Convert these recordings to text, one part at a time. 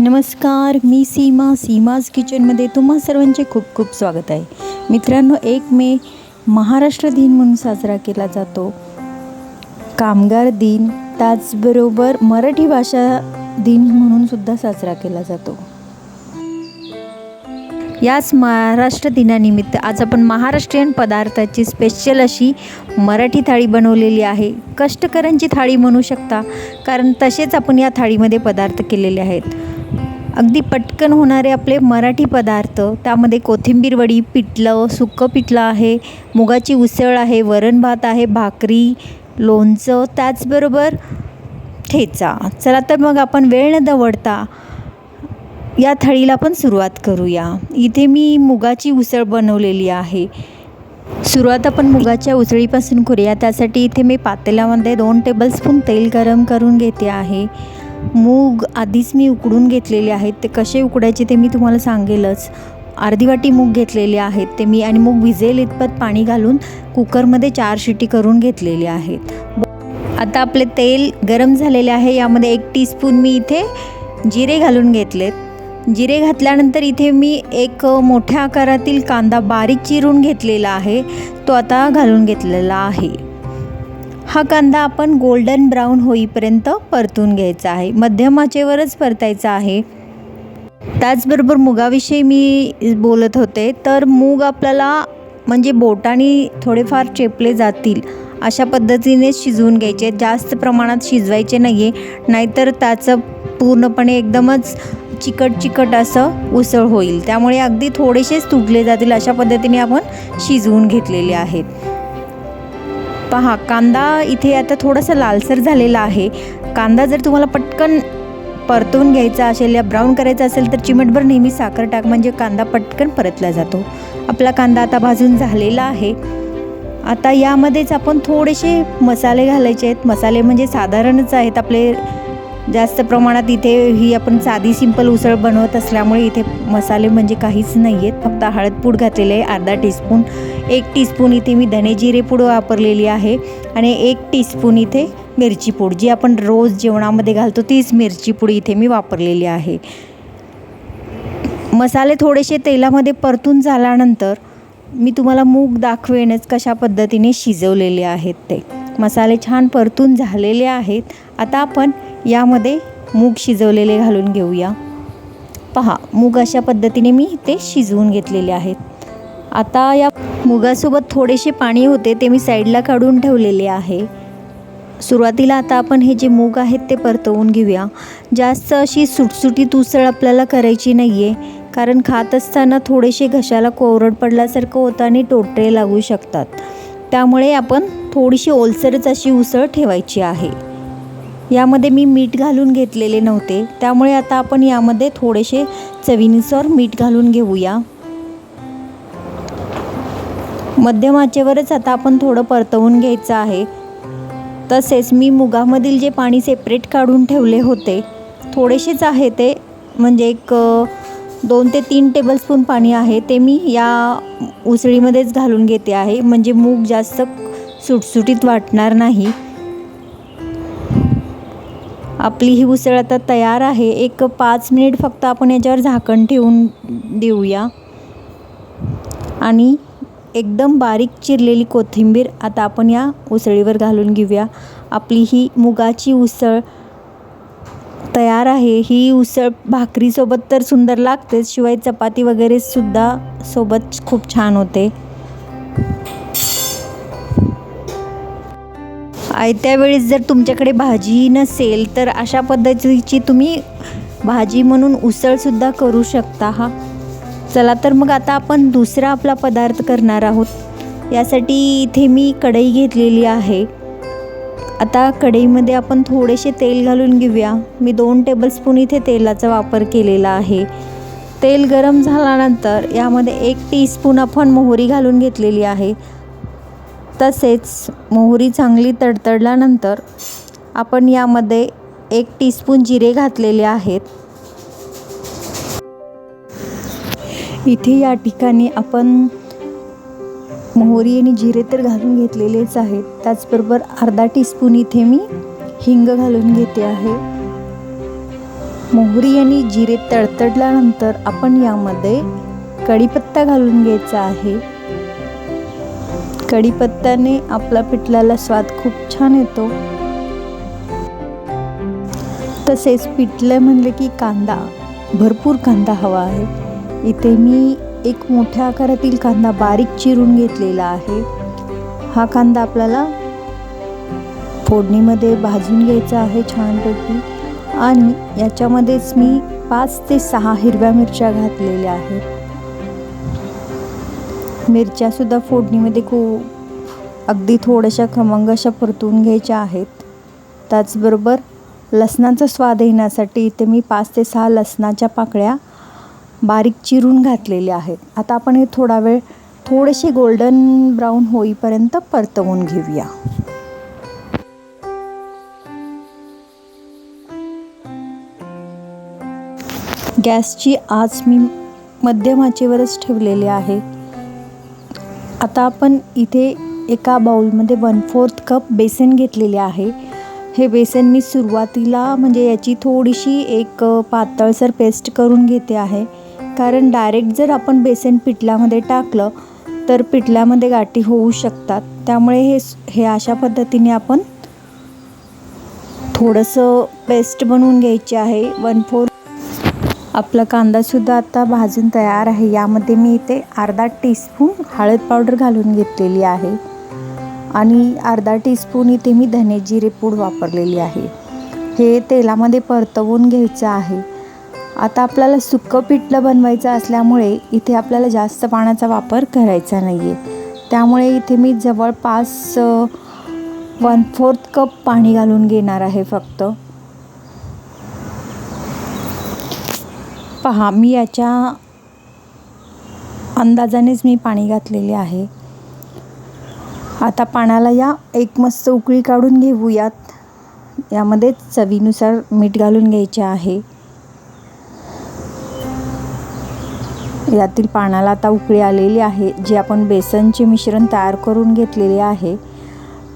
नमस्कार, मी सीमाज किचनमध्ये तुम्हा सर्वांचे खूप खूप स्वागत आहे. मित्रांनो, 1 मे महाराष्ट्र दिन म्हणून साजरा केला जातो. कामगार दिन, त्याचबरोबर मराठी भाषा दिन म्हणून सुद्धा साजरा केला जातो. याच महाराष्ट्र दिनानिमित्त आज आपण महाराष्ट्रीयन पदार्थाची स्पेशल अशी मराठी थाळी बनवलेली आहे. कष्टकऱ्यांची थाळी म्हणू शकता, कारण तसेच आपण या थाळीमध्ये पदार्थ केलेले आहेत. अगदी पटकन होणारे आपले मराठी पदार्थ, त्यामध्ये कोथिंबीर वडी, पिठलं, सुक्कं पिठलं आहे, मुगाची उसळ आहे, वरण भात आहे, भाकरी, लोणचं, त्याचबरोबर ठेचा. चला तर मग आपण वेळ न दवडता या थाळीला पण सुरुवात करूया. इथे मी मुगाची उसळ बनवलेली आहे. सुरुवात आपण मुगाच्या उसळीपासून करूया. त्यासाठी इथे मी पातेल्यामध्ये 2 टेबलस्पून तेल गरम करून घेते आहे. मूग आधीच मी उकडून घेतलेले आहेत. ते कसे उकडायचे ते मी तुम्हाला सांगेलच. अर्धी वाटी मूग घेतलेले आहेत ते मी, आणि मूग भिजेल इतपत पाणी घालून कुकरमध्ये 4 शिटी करून घेतलेले आहेत. आता आपले तेल गरम झालेले आहे. यामध्ये 1 टीस्पून मी इथे जिरे घालून घेतलेत. जिरे घातल्यानंतर इथे मी एक मोठ्या आकारातील कांदा बारीक चिरून घेतलेला आहे, तो आता घालून घेतलेला आहे. हा कांदा आपण गोल्डन ब्राऊन होईपर्यंत परतून घ्यायचा आहे. मध्यम आचेवरच परतायचा आहे. त्याचबरोबर मुगाविषयी मी बोलत होते, तर मूग आपल्याला म्हणजे बोटाने थोडेफार चेपले जातील अशा पद्धतीने शिजवून घ्यायचे. जास्त प्रमाणात शिजवायचे नाही आहे, नाहीतर त्याचं पूर्णपणे एकदमच चिकट असं उसळ होईल. त्यामुळे अगदी थोडेसेच तुटले जातील अशा पद्धतीने आपण शिजवून घेतलेले आहेत. पहा, कांदा इथे आता थोडासा लालसर झालेला आहे. कांदा जर तुम्हाला पटकन परतून घ्यायचा असेल या ब्राऊन करायचा असेल तर चिमटभर नेहमी साखर टाक, म्हणजे कांदा पटकन परतला जातो. आपला कांदा आता भाजून झालेला आहे. आता यामध्येच आपण थोडेसे मसाले घालायचे आहेत. मसाले म्हणजे साधारणच आहेत आपले. जास्त प्रमाणात इथे ही आपण साधी सिंपल उसळ बनवत असल्यामुळे इथे मसाले म्हणजे काहीच नाही आहेत. फक्त हळदपूड घातलेले आहे अर्धा टीस्पून. 1 टीस्पून इथे मी धने जिरे पूड वापरलेली आहे, आणि 1 टीस्पून इथे मिरची पूड, जी आपण रोज जेवणामध्ये घालतो तीच मिरची पूड इथे मी वापरलेली आहे. मसाले थोडेसे तेलामध्ये परतून झाल्यानंतर मी तुम्हाला मूग दाखवेनच कशा पद्धतीने शिजवलेले आहेत ते. मसाले छान परतून झालेले आहेत. आता आपण यामध्ये मूग शिजवलेले घालून घेऊया. पहा, मूग अशा पद्धतीने मी ते शिजवून घेतलेले आहेत. आता या मुगासोबत थोडेसे पाणी होते ते मी साईडला काढून ठेवलेले आहे. सुरुवातीला आता आपण हे जे मूग आहेत ते परतवून घेऊया. जास्त अशी सुटसुटीत उसळ आपल्याला करायची नाही आहे, कारण खात असताना थोडेसे घशाला कोरड पडल्यासारखं होतं आणि टोटरे लागू शकतात. त्यामुळे आपण थोडीशी ओलसरच अशी उसळ ठेवायची आहे. यामध्ये मी मीठ घालून घेतलेले नव्हते, त्यामुळे आता आपण यामध्ये थोडेसे चवीनुसार मीठ घालून घेऊया. मध्यम आचेवरच आता आपण थोडं परतवून घ्यायचं आहे. तसेच मी मुगामधील जे पाणी सेपरेट काढून ठेवले होते, थोडेसेच आहे ते, म्हणजे एक 2 ते 3 टेबलस्पून पाणी आहे, ते मी या उसळीमध्येच घालून घेते आहे, म्हणजे मूग जास्त सुटसुटीत वाटणार नाही. आपली ही उसळ आता तयार आहे. एक 5 मिनिट फक्त आपण याच्यावर झाकण ठेवून देऊया. आणि एकदम बारीक चिरलेली कोथिंबीर आता आपण या उसळीवर घालून घेऊया. आपली ही मुगाची उसळ तयार आहे. ही उसळ भाकरीसोबत तर सुंदर लागतेच, शिवाय चपाती वगैरे सुद्धा सोबत खूप छान होते. आयत्या वेळेस जर तुमच्याकडे भाजी नसेल तर अशा पद्धतीची तुम्ही भाजी म्हणून उसळसुद्धा करू शकता. चला तर मग आता आपण दुसरा आपला पदार्थ करणार आहोत. यासाठी इथे मी कढई घेतलेली आहे. आता कढईमध्ये आपण थोडेसे तेल घालून घेऊया. मी 2 टेबलस्पून इथे तेलाचा वापर केलेला आहे. तेल गरम झाल्यानंतर यामध्ये 1 टीस्पून आपण मोहरी घालून घेतलेली आहे. तसेच मोहरी चांगली तडतडल्यानंतर आपण यामध्ये 1 टीस्पून जिरे घातलेले आहेत. इथे या ठिकाणी आपण मोहरी आणि जिरे तर घालून घेतलेलेच आहेत. त्याचबरोबर अर्धा टीस्पून इथे मी हिंग घालून घेते आहे. मोहरी आणि जिरे तडतडल्यानंतर आपण यामध्ये कढीपत्ता घालून घ्यायचा आहे. कढीपत्त्याने आपला पिठल्याला स्वाद खूप छान येतो. तसेच पिठलं म्हणले की कांदा, भरपूर कांदा हवा आहे. इथे मी एक मोठ्या आकारातील कांदा बारीक चिरून घेतलेला आहे. हा कांदा आपल्याला फोडणीमध्ये भाजून घ्यायचा आहे छानपैकी. आणि याच्यामध्येच मी 5 ते 6 हिरव्या मिरच्या घातलेल्या आहेत. मिरच्यासुद्धा फोडणीमध्ये अगदी थोड्याशा खमंग अशा परतून घ्यायच्या आहेत. त्याचबरोबर लसणाचा स्वाद येण्यासाठी इथे मी 5 ते 6 लसणाच्या पाकळ्या बारीक चिरून घातलेल्या आहेत. आता आपण हे थोडा वेळ थोडेसे गोल्डन ब्राऊन होईपर्यंत परतवून घेऊया. गॅसची आच मी मध्यम आचेवरच ठेवलेली आहे. आता आपण इथे एका बाउलमध्ये 1/4 कप बेसन घेतलेले आहे. हे बेसन मी सुरुवातीला म्हणजे याची थोडीशी एक पातळसर पेस्ट करून घेते आहे. कारण डायरेक्ट जर आपण बेसन पिठल्यामध्ये टाकलं तर पिठल्यामध्ये गाठी होऊ शकतात. त्यामुळे हे अशा पद्धतीने आपण थोडंसं पेस्ट बनवून घ्यायचे आहे. 1/4 आपला कांदासुद्धा आता भाजून तयार आहे. यामध्ये मी इथे अर्धा टीस्पून हळद पावडर घालून घेतलेली आहे आणि अर्धा टीस्पून इथे मी धने जिरे पूड वापरलेली आहे. हे तेलामध्ये परतवून घ्यायचं आहे. आता आपल्याला सुक्कं पिठलं बनवायचं असल्यामुळे इथे आपल्याला जास्त पाण्याचा वापर करायचा नाही आहे. त्यामुळे इथे मी जवळपास 1/4 कप पाणी घालून घेणार आहे फक्त. पहा, मी याच्या अंदाजानेच मी पाणी घातलेले आहे. आता पाण्याला एक मस्त उकळी काढून घेऊयात. यामध्ये चवीनुसार मीठ घालून घ्यायचे आहे. यातील पाण्याला आता उकळी आलेली आहे. जे आपण बेसनचे मिश्रण तयार करून घेतलेले आहे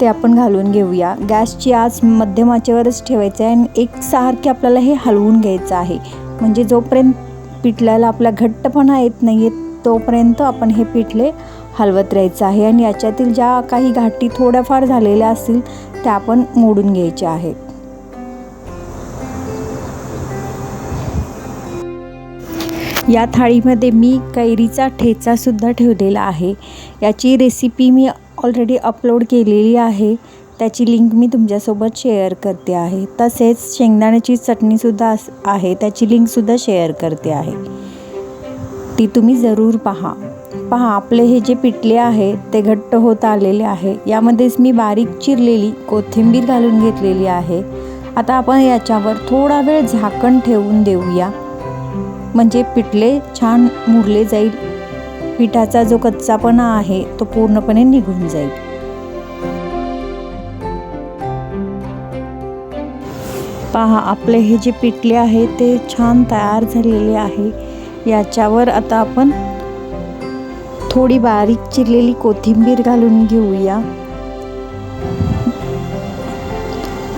ते आपण घालून घेऊया. गॅसची आच मध्यम आचेवरच ठेवायचं आहे आणि एकसारखे आपल्याला हे हलवून घ्यायचं आहे. म्हणजे जोपर्यंत पिठल्याला आपला घट्टपणा येत नाही आहे तोपर्यंत आपण हे पिठले हलवत राहायचं आहे. आणि याच्यातील ज्या काही गाठी थोड्याफार झालेल्या असतील त्या आपण मोडून घ्यायच्या आहेत. या थाळीमध्ये मी कैरीचा ठेचासुद्धा ठेवलेला आहे. याची रेसिपी मी ऑलरेडी अपलोड केलेली आहे. त्याची लिंक मी तुमच्यासोबत शेअर करते आहे. तसेच शेंगदाण्याची चटणीसुद्धा आहे, त्याची लिंकसुद्धा शेअर करते आहे. ती तुम्ही जरूर पहा. आपले हे जे पिठले आहे ते घट्ट होत आलेले आहे. यामध्येच मी बारीक चिरलेली कोथिंबीर घालून घेतलेली आहे. आता आपण याच्यावर थोडा वेळ झाकण ठेवून देऊया. म्हणजे पिठले छान मुरले जाईल. पिठाचा जो कच्चापणा आहे तो पूर्णपणे निघून जाईल. पहा, आपले हे जे पिठले आहे ते छान तयार झालेले आहे. याच्यावर आता आपण थोडी बारीक चिरलेली कोथिंबीर घालून घेऊया.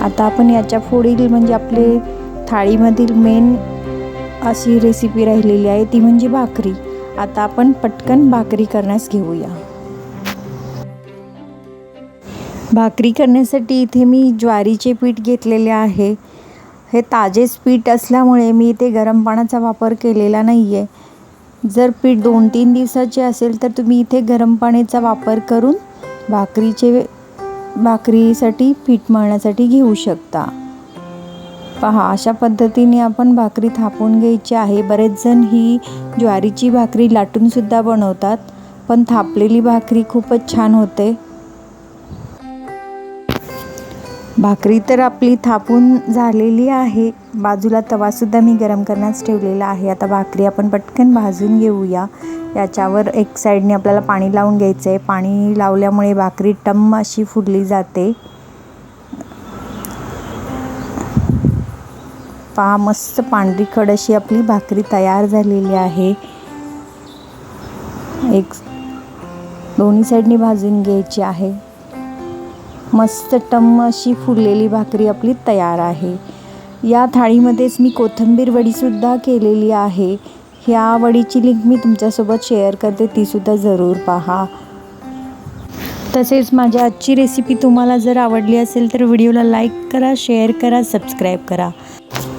आता आपण याच्या पुढील म्हणजे आपले थाळीमधील मेन अशी रेसिपी राहिलेली आहे ती म्हणजे भाकरी. आता आपण पटकन भाकरी करण्यास घेऊया. भाकरी करण्यासाठी इथे मी ज्वारीचे पीठ घेतलेले आहे. हे ताजेच पीठ असल्यामुळे मी इथे गरम पाण्याचा वापर केलेला नाही आहे. जर पीठ 2-3 दिवसाचे असेल तर तुम्ही इथे गरम पाण्याचा वापर करून भाकरीसाठी पीठ मळण्यासाठी घेऊ शकता. पहा, अशा पद्धतीने आपण भाकरी थापून घ्यायची आहे. बरेच जण ही ज्वारीची भाकरी लाटूनसुद्धा बनवतात, पण थापलेली भाकरी खूपच छान होते. भाकरी तर आपली थापून झालेली आहे. बाजूला तवासुद्धा मी गरम करण्यास ठेवलेला आहे. आता भाकरी आपण पटकन भाजून घेऊया. याच्यावर एक साईडने आपल्याला पाणी लावून घ्यायचं आहे. पाणी लावल्यामुळे भाकरी टम्म अशी फुलली जाते. पहा, मस्त पांढरीखड अशी आपली भाकरी तयार झालेली आहे. दोन्ही साईडनी भाजून घ्यायची आहे. मस्त टम्म अशी फुललेली भाकरी आपली तयार आहे. या थाळीमध्येच मी कोथिंबीर वडीसुद्धा केलेली आहे. ह्या वडीची लिंक मी तुमच्यासोबत शेअर करते, तीसुद्धा जरूर पहा. तसेच माझी आजची रेसिपी तुम्हाला जर आवडली असेल तर व्हिडिओला लाईक करा, शेअर करा, सबस्क्राईब करा.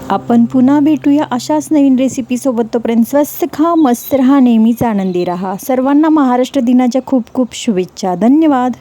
आपण पुन्हा भेटूया अशाच नवीन रेसिपीसोबत. तोपर्यंत स्वस्त खा, मस्त रहा, नेहमीच आनंदी रहा. सर्वांना महाराष्ट्र दिनाच्या खूप खूप शुभेच्छा. धन्यवाद.